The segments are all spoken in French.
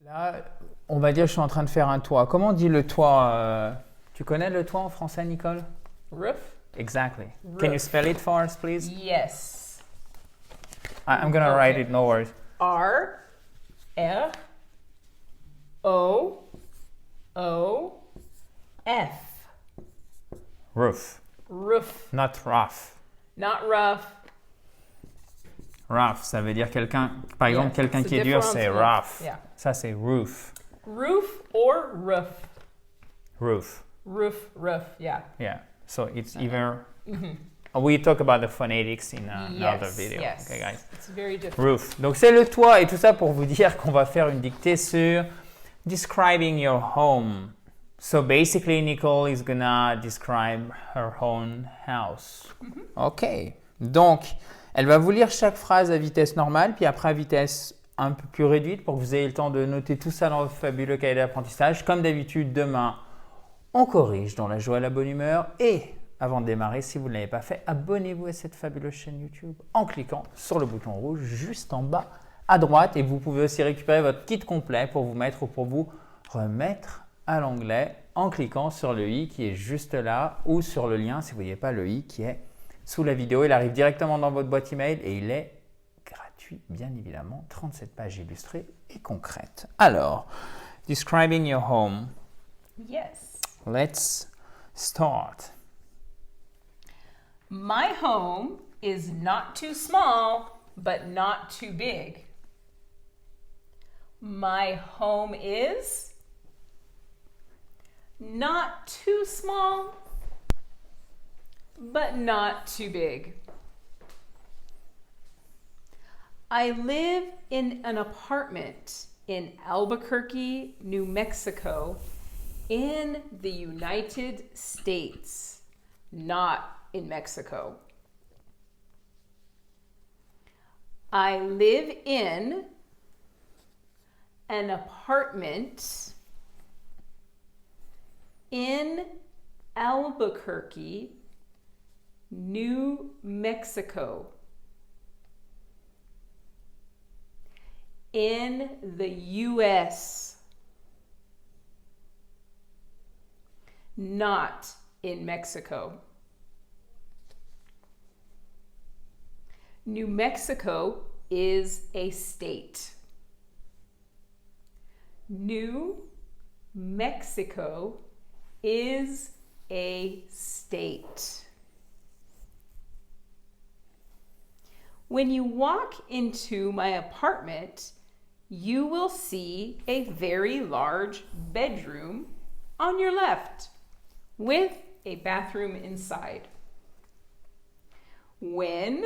Là, on va dire je suis en train de faire un toit. Comment on dit le toit Tu connais le toit en français, Nicole? Roof? Exactly. Roof. Can you spell it for us, please? Yes. I'm gonna write it, no worries. R O F. Roof. Roof. Not rough. Not rough. Rough, ça veut dire quelqu'un, par exemple, Yeah, quelqu'un it's qui a est dur, difference c'est of- rough. yeah. Ça, c'est roof. Roof or roof? Roof. Roof, yeah. Yeah. So it's either. We talk about the phonetics in another Yes, video. yes. Okay, guys. It's very different. Roof. Donc c'est le toit et tout ça pour vous dire qu'on va faire une dictée sur describing your home. So basically, Nicole is gonna describe her own house. Ok. Donc, elle va vous lire chaque phrase à vitesse normale, puis après à vitesse un peu plus réduite pour que vous ayez le temps de noter tout ça dans votre fabuleux cahier d'apprentissage. Comme d'habitude, demain, on corrige dans la joie et la bonne humeur. Et avant de démarrer, si vous ne l'avez pas fait, abonnez-vous à cette fabuleuse chaîne YouTube en cliquant sur le bouton rouge juste en bas à droite. Et vous pouvez aussi récupérer votre kit complet pour vous mettre ou pour vous remettre à l'anglais en cliquant sur le i qui est juste là ou sur le lien si vous ne voyez pas le i qui est sous la vidéo. Il arrive directement dans votre boîte email et il est gratuit, bien évidemment. 37 pages illustrées et concrètes. Alors, describing your home. Yes. Let's start. My home is not too small, but not too big. My home is not too small, but not too big. I live in an apartment in Albuquerque, New Mexico, in the United States, not in Mexico. I live in an apartment in Albuquerque, New Mexico, in the US, not in Mexico. New Mexico is a state. New Mexico is a state. When you walk into my apartment, you will see a very large bedroom on your left with a bathroom inside. When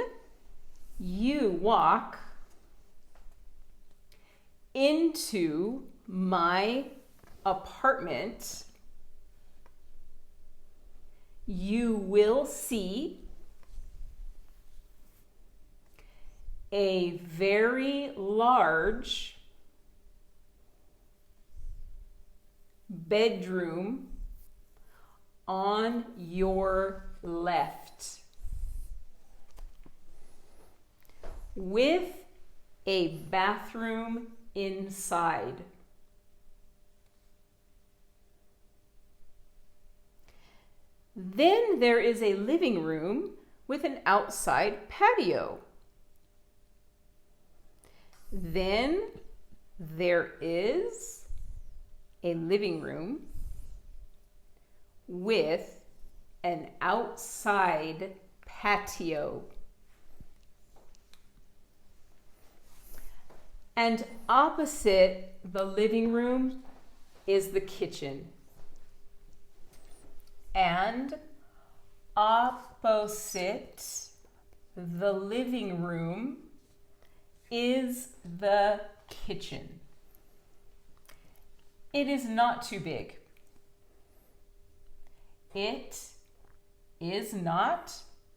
you walk into my apartment, you will see a very large bedroom on your left with a bathroom inside. Then there is a living room with an outside patio. Then there is a living room with an outside patio. And opposite the living room is the kitchen. And opposite the living room is the kitchen. It is not too big. It is not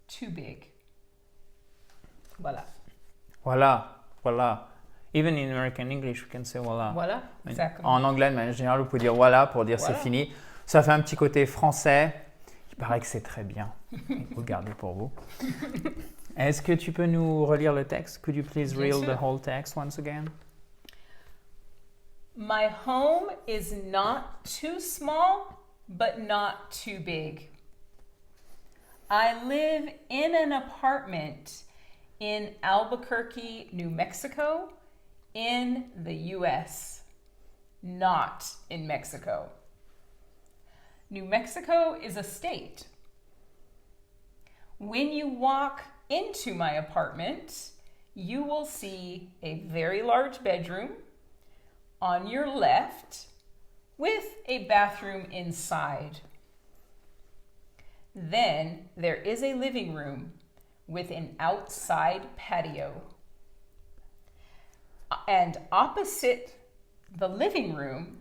too big. Voilà. Voilà. Even in American English, we can say voilà. Voilà, exactement. En anglais, de manière générale, vous pouvez dire voilà pour dire Voilà. c'est fini. Ça fait un petit côté français. Il paraît que c'est très bien. Vous le gardez pour vous. Est-ce que tu peux nous relire le texte? Could you please Bien read sûr. the whole text once again? My home is not too small, but not too big. I live in an apartment in Albuquerque, New Mexico, in the US, not in Mexico. New Mexico is a state. When you walk into my apartment, you will see a very large bedroom on your left with a bathroom inside. Then there is a living room with an outside patio. And opposite the living room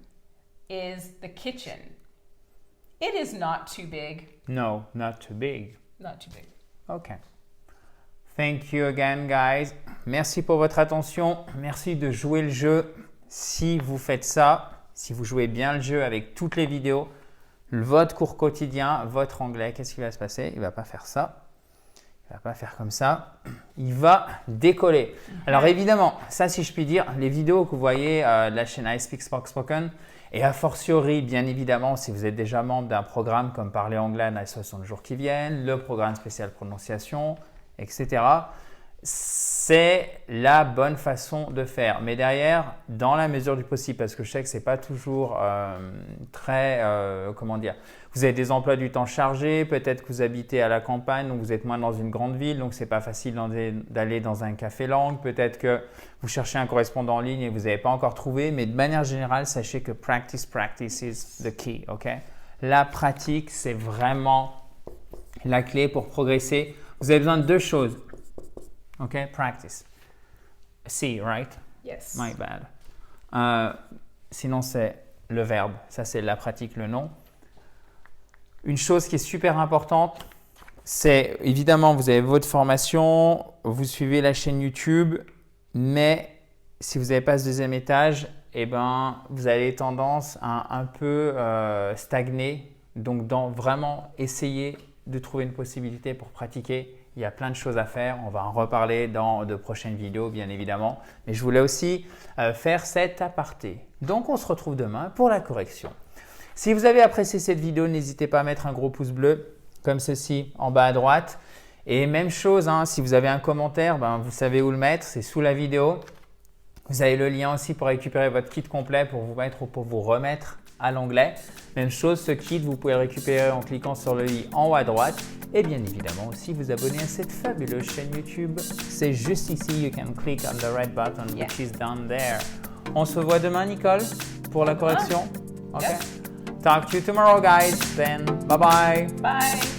is the kitchen. It is not too big. No, not too big. Not too big. OK. Thank you again, guys. Merci pour votre attention. Merci de jouer le jeu. Si vous faites ça, si vous jouez bien le jeu avec toutes les vidéos, votre cours quotidien, votre anglais, qu'est-ce qui va se passer? Il ne va pas faire ça. Il ne va pas faire comme ça. Il va décoller. Alors évidemment, ça si je puis dire, les vidéos que vous voyez de la chaîne I Speak Spoken, et a fortiori, bien évidemment, si vous êtes déjà membre d'un programme comme Parler anglais dans les 60 jours qui viennent, le programme spécial prononciation, etc., c'est la bonne façon de faire. Mais derrière, dans la mesure du possible, parce que je sais que ce n'est pas toujours très, comment dire, vous avez des emplois du temps chargés, peut-être que vous habitez à la campagne, donc vous êtes moins dans une grande ville, donc ce n'est pas facile d'aller dans un café langue, peut-être que vous cherchez un correspondant en ligne et vous n'avez pas encore trouvé, mais de manière générale, sachez que practice is the key, ok? La pratique, c'est vraiment la clé pour progresser. Vous avez besoin de deux choses. OK, practice. See, right? Yes. My bad. Sinon, c'est le verbe. Ça, c'est la pratique, le nom. Une chose qui est super importante, c'est évidemment, vous avez votre formation, vous suivez la chaîne YouTube, mais si vous n'avez pas ce deuxième étage, eh ben, vous avez tendance à un peu stagner. Donc, vraiment essayer de trouver une possibilité pour pratiquer. Il y a plein de choses à faire. On va en reparler dans de prochaines vidéos, bien évidemment. Mais je voulais aussi faire cet aparté. Donc, on se retrouve demain pour la correction. Si vous avez apprécié cette vidéo, n'hésitez pas à mettre un gros pouce bleu, comme ceci, en bas à droite. Et même chose, hein, si vous avez un commentaire, ben, vous savez où le mettre, c'est sous la vidéo. Vous avez le lien aussi pour récupérer votre kit complet pour vous mettre ou pour vous remettre à l'anglais. Même chose, ce kit, vous pouvez le récupérer en cliquant sur le i en haut à droite. Et bien évidemment aussi vous abonner à cette fabuleuse chaîne YouTube. C'est juste ici, you can click on the red button, which is down there. On se voit demain, Nicole, pour la correction. OK. Yeah. Talk to you tomorrow, guys. Then, bye-bye. Bye.